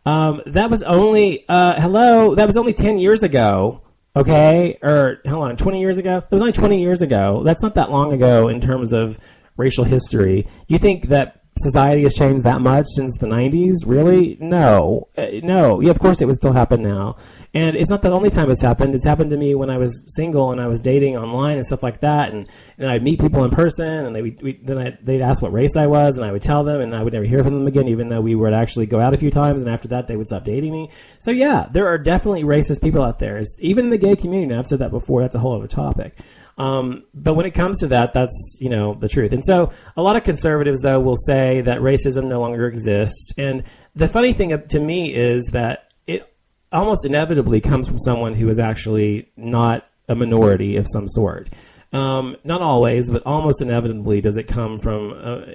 That was only, that was only 10 years ago. Okay, or hold on, 20 years ago? It was only 20 years ago. That's not that long ago in terms of racial history. You think that society has changed that much since the 90s? Really? No. No. Yeah, of course it would still happen now. And it's not the only time it's happened. It's happened to me when I was single and I was dating online and stuff like that. And I'd meet people in person, and they'd ask what race I was, and I would tell them, and I would never hear from them again, even though we would actually go out a few times, and after that they would stop dating me. So yeah, there are definitely racist people out there. Even in the gay community, and I've said that before, that's a whole other topic. But when it comes to that, that's, the truth. And so a lot of conservatives, though, will say that racism no longer exists. And the funny thing to me is that it almost inevitably comes from someone who is actually not a minority of some sort. Not always, but almost inevitably does it come from,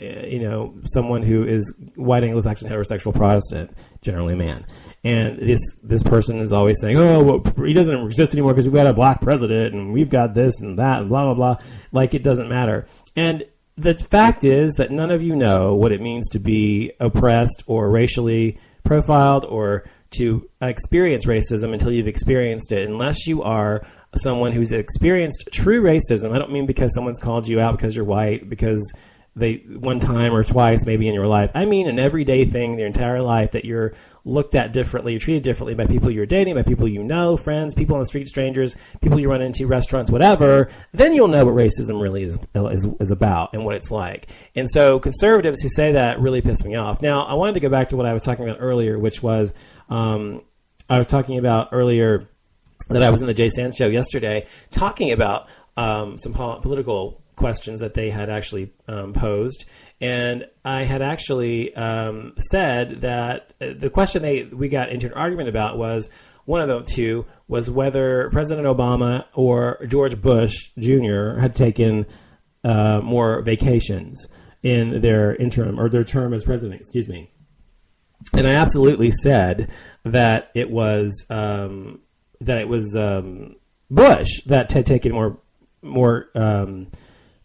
someone who is white Anglo-Saxon heterosexual Protestant, generally a man. And this person is always saying, oh, well, he doesn't exist anymore because we've got a black president and we've got this and that and blah, blah, blah. Like, it doesn't matter. And the fact is that none of you know what it means to be oppressed or racially profiled or to experience racism until you've experienced it, unless you are someone who's experienced true racism. I don't mean because someone's called you out because you're white, because they one time or twice maybe in your life. I mean an everyday thing, your entire life, that you're looked at differently, you're treated differently by people you're dating, by people you know, friends, people on the street, strangers, people you run into, restaurants, whatever. Then you'll know what racism really is about and what it's like. And so conservatives who say that really piss me off. Now, I wanted to go back to what I was talking about earlier, which was I was talking about earlier that I was in the Jay Sands show yesterday talking about some political questions that they had actually posed. And I had actually said that the question we got into an argument about was, one of the two was whether President Obama or George Bush Jr. had taken more vacations in their interim, or their term as president, excuse me. And I absolutely said that it was Bush that had taken more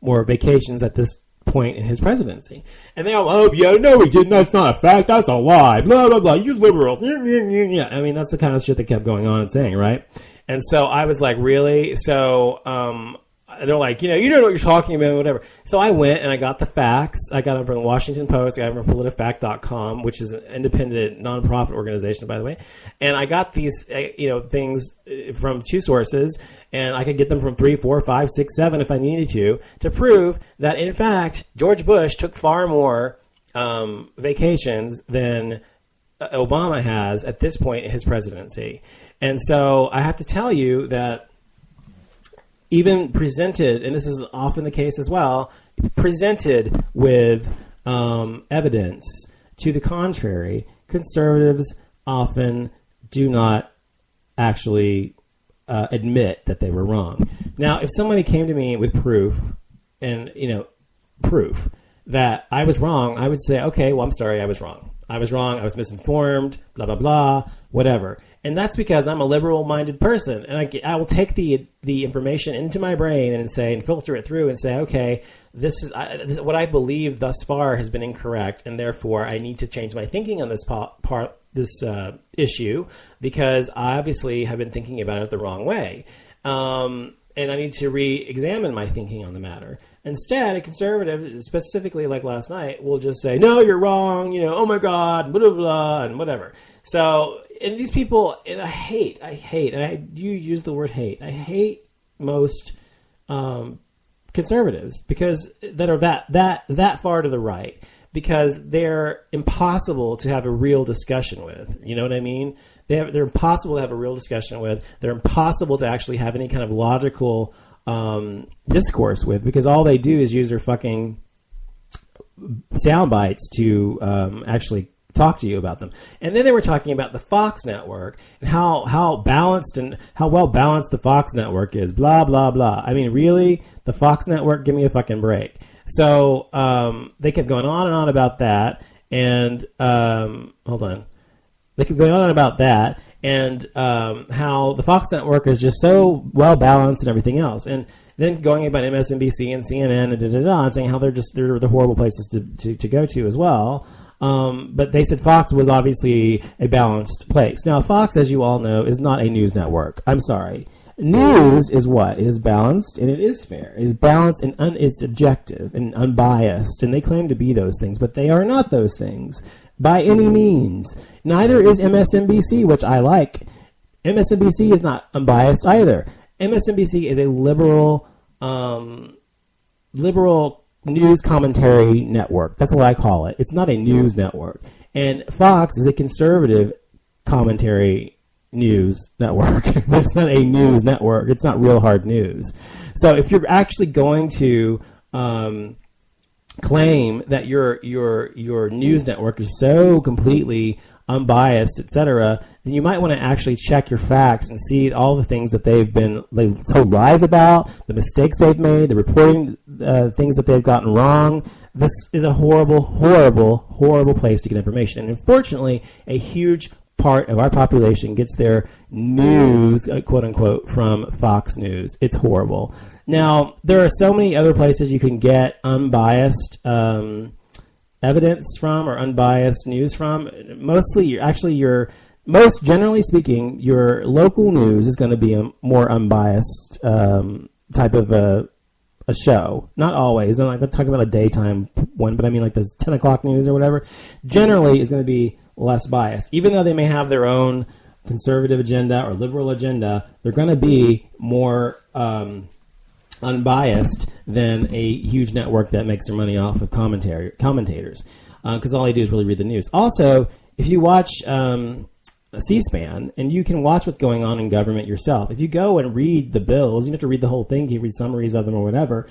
vacations at this point in his presidency. And they all, oh, yeah, no, he didn't. That's not a fact. That's a lie. Blah, blah, blah. You liberals. Yeah. I mean, that's the kind of shit that kept going on and saying, right? And so I was like, really? So they're like, you don't know what you're talking about, whatever. So I went and I got the facts. I got them from the Washington Post. I got them from PolitiFact.com, which is an independent nonprofit organization, by the way. And I got these, things from two sources, and I could get them from 3, 4, 5, 6, 7 if I needed to prove that, in fact, George Bush took far more vacations than Obama has at this point in his presidency. And so I have to tell you that even presented, and this is often the case as well, presented with evidence to the contrary, conservatives often do not actually admit that they were wrong. Now, if somebody came to me with proof, and proof that I was wrong, I would say, okay, well, I'm sorry, I was wrong. I was misinformed, blah, blah, blah, whatever. And that's because I'm a liberal-minded person, and I will take the information into my brain and filter it through and say, okay, this is what I believe thus far has been incorrect, and therefore I need to change my thinking on this issue, because I obviously have been thinking about it the wrong way, and I need to re-examine my thinking on the matter. Instead, a conservative, specifically like last night, will just say, no, you're wrong, oh my God, blah, blah, blah, and whatever. So, and these people, and I hate, and you use the word hate. I hate most conservatives because that are that far to the right, because they're impossible to have a real discussion with. You know what I mean? They're impossible to have a real discussion with. They're impossible to actually have any kind of logical discourse with, because all they do is use their fucking sound bites to actually talk to you about them. And then they were talking about the Fox network and how balanced and how well balanced the Fox network is, blah, blah, blah. I mean, really? The Fox network? Give me a fucking break. So they kept going on and on about that. And hold on. They kept going on about that and how the Fox network is just so well balanced and everything else. And then going about MSNBC and CNN and saying how they're the horrible places to go to as well. But they said Fox was obviously a balanced place. Now, Fox, as you all know, is not a news network. I'm sorry. News is what? It is balanced and it is fair. It is balanced and it's objective and unbiased, and they claim to be those things, but they are not those things by any means. Neither is MSNBC, which I like. MSNBC is not unbiased either. MSNBC is a liberal news commentary network. That's what I call it. It's not a news network. And Fox is a conservative commentary news network. It's not a news network. It's not real hard news. So if you're actually going to claim that your news network is so completely unbiased, etc., then you might want to actually check your facts and see all the things that they've told lies about, the mistakes they've made, the reporting things that they've gotten wrong. This is a horrible, horrible, horrible place to get information. And unfortunately, a huge part of our population gets their news, quote unquote, from Fox News. It's horrible. Now, there are so many other places you can get unbiased evidence from or unbiased news from. Most generally speaking, your local news is going to be a more unbiased type of a show. Not always. I'm not talking about a daytime one, but I mean like the 10 o'clock news or whatever. Generally is going to be less biased. Even though they may have their own conservative agenda or liberal agenda, they're going to be more unbiased than a huge network that makes their money off of commentators. Because all they do is really read the news. Also, if you watch C-SPAN, and you can watch what's going on in government yourself. If you go and read the bills, you don't have to read the whole thing, you can read summaries of them or whatever,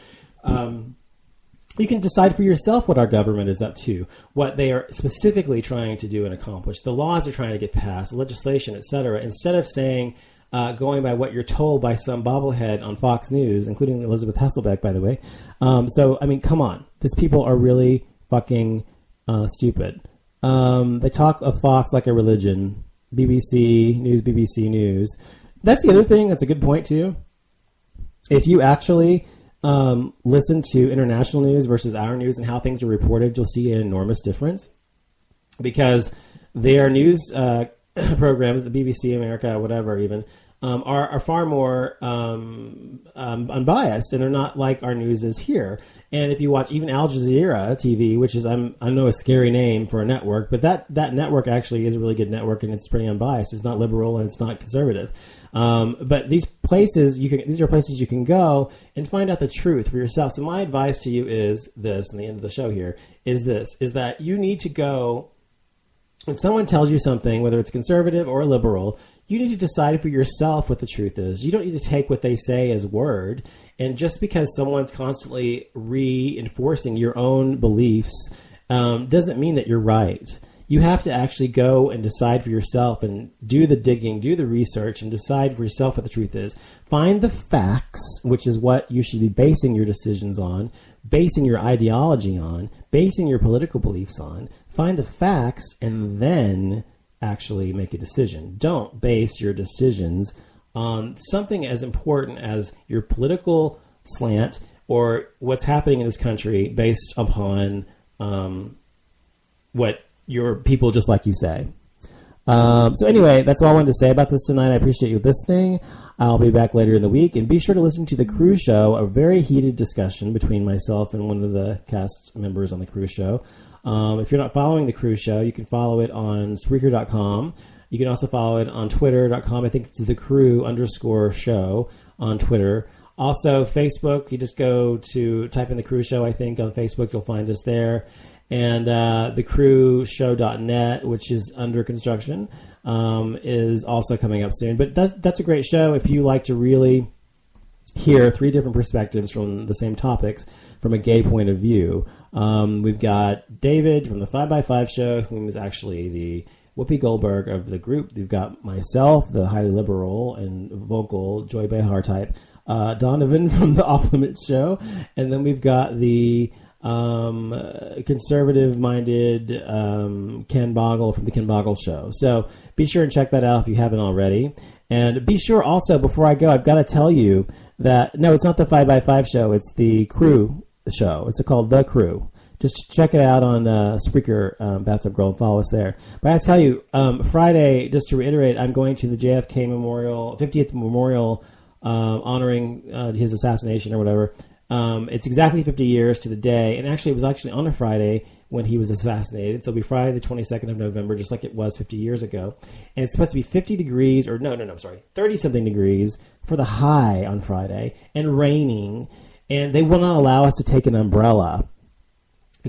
you can decide for yourself what our government is up to, what they are specifically trying to do and accomplish, the laws they're trying to get passed, legislation, etc. Instead of saying, going by what you're told by some bobblehead on Fox News, including Elizabeth Hasselbeck, by the way. So, I mean, come on. These people are really fucking stupid. They talk of Fox like a religion. BBC News. That's the other thing. That's a good point, too. If you actually listen to international news versus our news and how things are reported, you'll see an enormous difference. Because their news programs, the BBC America, whatever even, are far more unbiased, and they're not like our news is here. And if you watch even Al Jazeera TV, which is, I know a scary name for a network, but that network actually is a really good network, and it's pretty unbiased. It's not liberal and it's not conservative. But these are places you can go and find out the truth for yourself. So my advice to you is this, and the end of the show here, is that you need to go, when someone tells you something, whether it's conservative or liberal, you need to decide for yourself what the truth is. You don't need to take what they say as word. And just because someone's constantly reinforcing your own beliefs doesn't mean that you're right. You have to actually go and decide for yourself and do the digging, do the research, and decide for yourself what the truth is. Find the facts, which is what you should be basing your decisions on, basing your ideology on, basing your political beliefs on. Find the facts and then actually make a decision. Don't base your decisions on something as important as your political slant or what's happening in this country based upon what your people just like you say. So anyway, that's all I wanted to say about this tonight. I appreciate you listening. I'll be back later in the week. And be sure to listen to The Crew Show, a very heated discussion between myself and one of the cast members on The Crew Show. If you're not following The Crew Show, you can follow it on Spreaker.com. You can also follow it on Twitter.com. I think it's The Crew_show on Twitter. Also, Facebook, you just type in The Crew Show, I think, on Facebook. You'll find us there. And thecrewshow.net, which is under construction, is also coming up soon. But that's a great show if you like to really hear three different perspectives from the same topics from a gay point of view. We've got David from the 5x5 show, who is actually the Whoopi Goldberg of the group. We've got myself, the highly liberal and vocal Joy Behar type, Donovan from the Offlimits show, and then we've got the conservative-minded Ken Boggle from the Ken Boggle show. So be sure and check that out if you haven't already. And be sure also, before I go, I've got to tell you that, no, it's not the 5x5 show, it's the Crew show. It's called The Crew. Just check it out on Spreaker, Bathtub Girl, and follow us there. But I tell you, Friday, just to reiterate, I'm going to the JFK Memorial, 50th Memorial honoring his assassination or whatever. It's exactly 50 years to the day, and actually it was actually on a Friday when he was assassinated. So it'll be Friday the 22nd of November, just like it was 50 years ago. And it's supposed to be 50 degrees, or no, 30-something degrees for the high on Friday, and raining. And they will not allow us to take an umbrella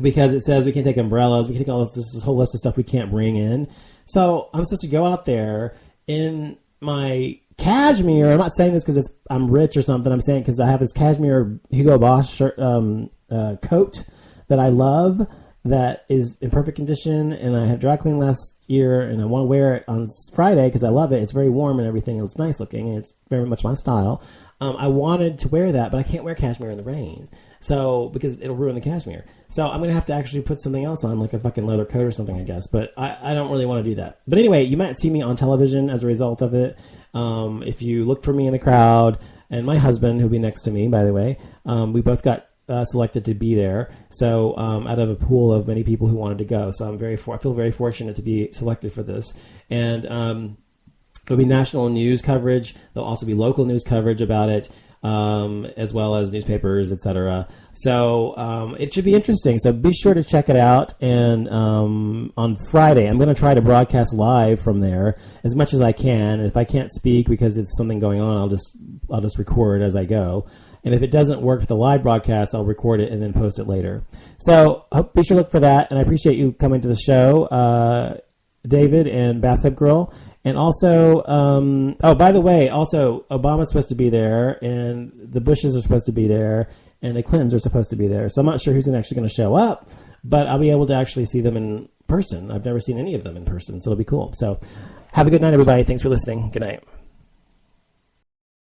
because it says we can't take umbrellas. We can take all this whole list of stuff we can't bring in. So I'm supposed to go out there in my cashmere. I'm not saying this because I'm rich or something. I'm saying because I have this cashmere Hugo Boss shirt, coat that I love, that is in perfect condition, and I had dry cleaned last year, and I want to wear it on Friday because I love it. It's very warm and everything. It's nice looking, and it's very much my style. I wanted to wear that, but I can't wear cashmere in the rain, so because it'll ruin the cashmere. So I'm going to have to actually put something else on, like a fucking leather coat or something, I guess. But I don't really want to do that. But anyway, you might see me on television as a result of it. If you look for me in the crowd, and my husband, who'll be next to me, by the way, we both got selected to be there. So out of a pool of many people who wanted to go. So I feel very fortunate to be selected for this. And there'll be national news coverage. There'll also be local news coverage about it, as well as newspapers, etc. So it should be interesting. So be sure to check it out. And on Friday, I'm going to try to broadcast live from there as much as I can. And if I can't speak because it's something going on, I'll just record as I go. And if it doesn't work for the live broadcast, I'll record it and then post it later. So be sure to look for that. And I appreciate you coming to the show, David and Bathtub Girl. And also, by the way, also Obama's supposed to be there, and the Bushes are supposed to be there, and the Clintons are supposed to be there. So I'm not sure who's actually going to show up, but I'll be able to actually see them in person. I've never seen any of them in person, so it'll be cool. So have a good night, everybody. Thanks for listening. Good night.